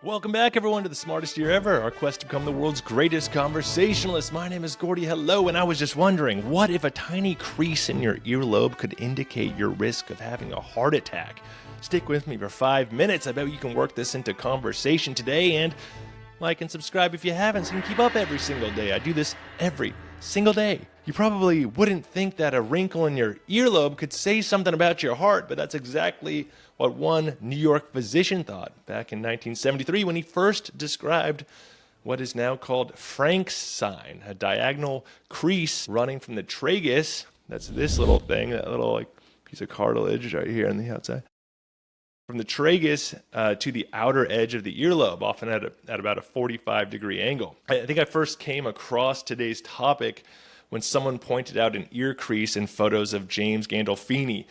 Welcome back, everyone, to the smartest year ever, our quest to become the world's greatest conversationalist. My name is Gordy. Hello, and I was just wondering, what if a tiny crease in your earlobe could indicate your risk of having a heart attack? Stick with me for 5 minutes. I bet you can work this into conversation today, and like and subscribe if you haven't so you can keep up every single day. I do this every single day. You probably wouldn't think that a wrinkle in your earlobe could say something about your heart, but that's exactly what one New York physician thought back in 1973 when he first described what is now called Frank's sign, a diagonal crease running from the tragus. That's this little thing, that little piece of cartilage right here on the outside. From the tragus to the outer edge of the earlobe, often at about a 45-degree angle. I think I first came across today's topic when someone pointed out an ear crease in photos of James Gandolfini,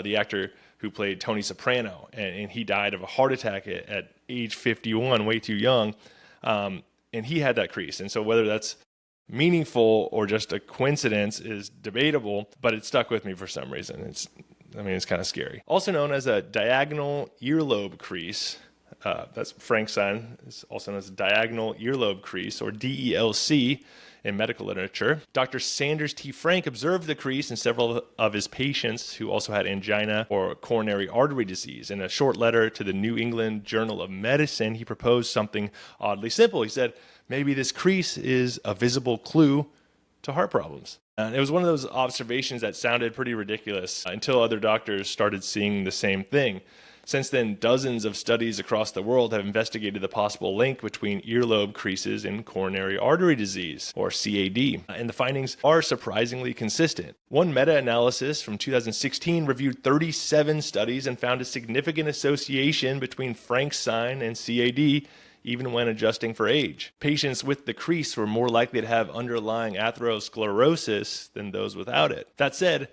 the actor who played Tony Soprano, and he died of a heart attack at age 51, way too young, and he had that crease. And so whether that's meaningful or just a coincidence is debatable, but it stuck with me for some reason. It's kind of scary. Also known as a diagonal earlobe crease, that's Frank's sign. It's also known as a diagonal earlobe crease, or DELC, in medical literature. Dr. Sanders T. Frank observed the crease in several of his patients who also had angina or coronary artery disease. In a short letter to the New England Journal of Medicine, he proposed something oddly simple. He said, maybe this crease is a visible clue to heart problems. And it was one of those observations that sounded pretty ridiculous until other doctors started seeing the same thing. Since then, dozens of studies across the world have investigated the possible link between earlobe creases and coronary artery disease, or CAD, and the findings are surprisingly consistent. One meta-analysis from 2016 reviewed 37 studies and found a significant association between Frank's sign and CAD, even when adjusting for age. Patients with the crease were more likely to have underlying atherosclerosis than those without it. That said,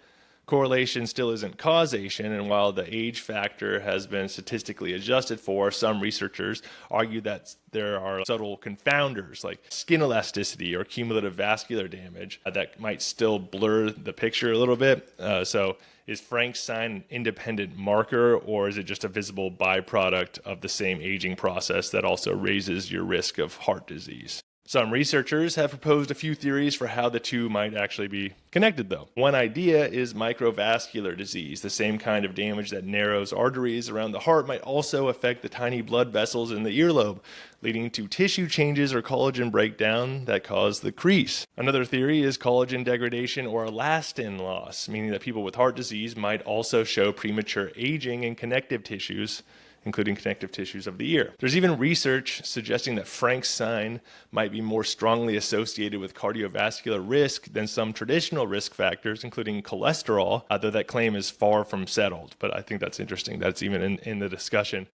correlation still isn't causation, and while the age factor has been statistically adjusted for, some researchers argue that there are subtle confounders like skin elasticity or cumulative vascular damage that might still blur the picture a little bit. So is Frank's sign an independent marker, or is it just a visible byproduct of the same aging process that also raises your risk of heart disease? Some researchers have proposed a few theories for how the two might actually be connected, though. One idea is microvascular disease. The same kind of damage that narrows arteries around the heart might also affect the tiny blood vessels in the earlobe, leading to tissue changes or collagen breakdown that cause the crease. Another theory is collagen degradation or elastin loss, meaning that people with heart disease might also show premature aging in connective tissues, including connective tissues of the ear. There's even research suggesting that Frank's sign might be more strongly associated with cardiovascular risk than some traditional risk factors, including cholesterol, though that claim is far from settled. But I think that's interesting. That's even in the discussion.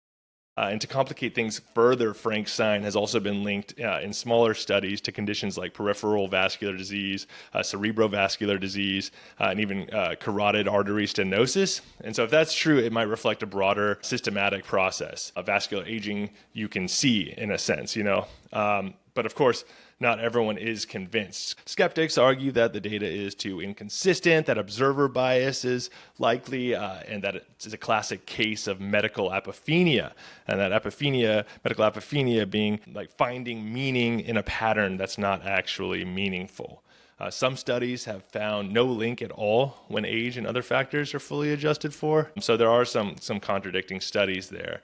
And to complicate things further, Frank's sign has also been linked in smaller studies to conditions like peripheral vascular disease, cerebrovascular disease, and even carotid artery stenosis. And so if that's true, it might reflect a broader systematic process of vascular aging you can see, in a sense, But of course, not everyone is convinced. Skeptics argue that the data is too inconsistent, that observer bias is likely, and that it's a classic case of medical apophenia. And that medical apophenia being like finding meaning in a pattern that's not actually meaningful. Some studies have found no link at all when age and other factors are fully adjusted for. So there are some contradicting studies there.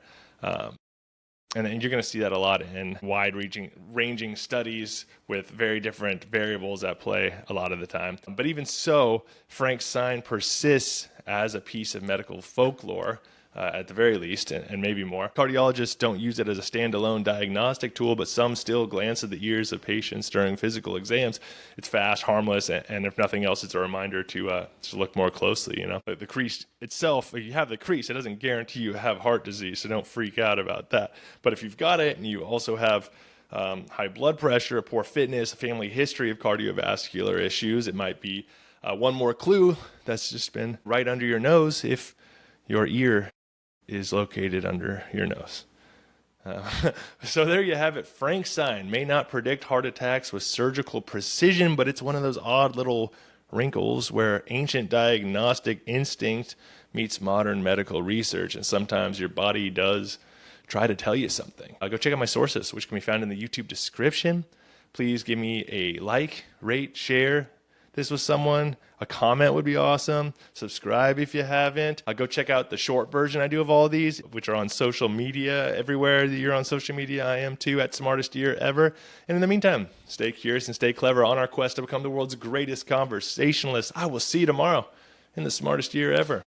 And you're going to see that a lot in wide-ranging studies with very different variables at play a lot of the time. But even so, Frank's sign persists as a piece of medical folklore, at the very least, and maybe more. Cardiologists don't use it as a standalone diagnostic tool, but some still glance at the ears of patients during physical exams. It's fast, harmless, and if nothing else, it's a reminder to look more closely. The crease itself, if you have the crease, it doesn't guarantee you have heart disease, so don't freak out about that. But if you've got it and you also have high blood pressure, poor fitness, a family history of cardiovascular issues, it might be one more clue that's just been right under your nose if your ear is located under your nose. So there you have it. Frank's sign may not predict heart attacks with surgical precision, but it's one of those odd little wrinkles where ancient diagnostic instinct meets modern medical research, and sometimes your body does try to tell you something. Go check out my sources, which can be found in the YouTube description. Please give me a like, rate, share this with someone. A comment would be awesome. Subscribe if you haven't. Go check out the short version I do of all of these, which are on social media. Everywhere that you're on social media, I am too, at Smartest Year Ever. And in the meantime, stay curious and stay clever on our quest to become the world's greatest conversationalists. I will see you tomorrow in the Smartest Year Ever.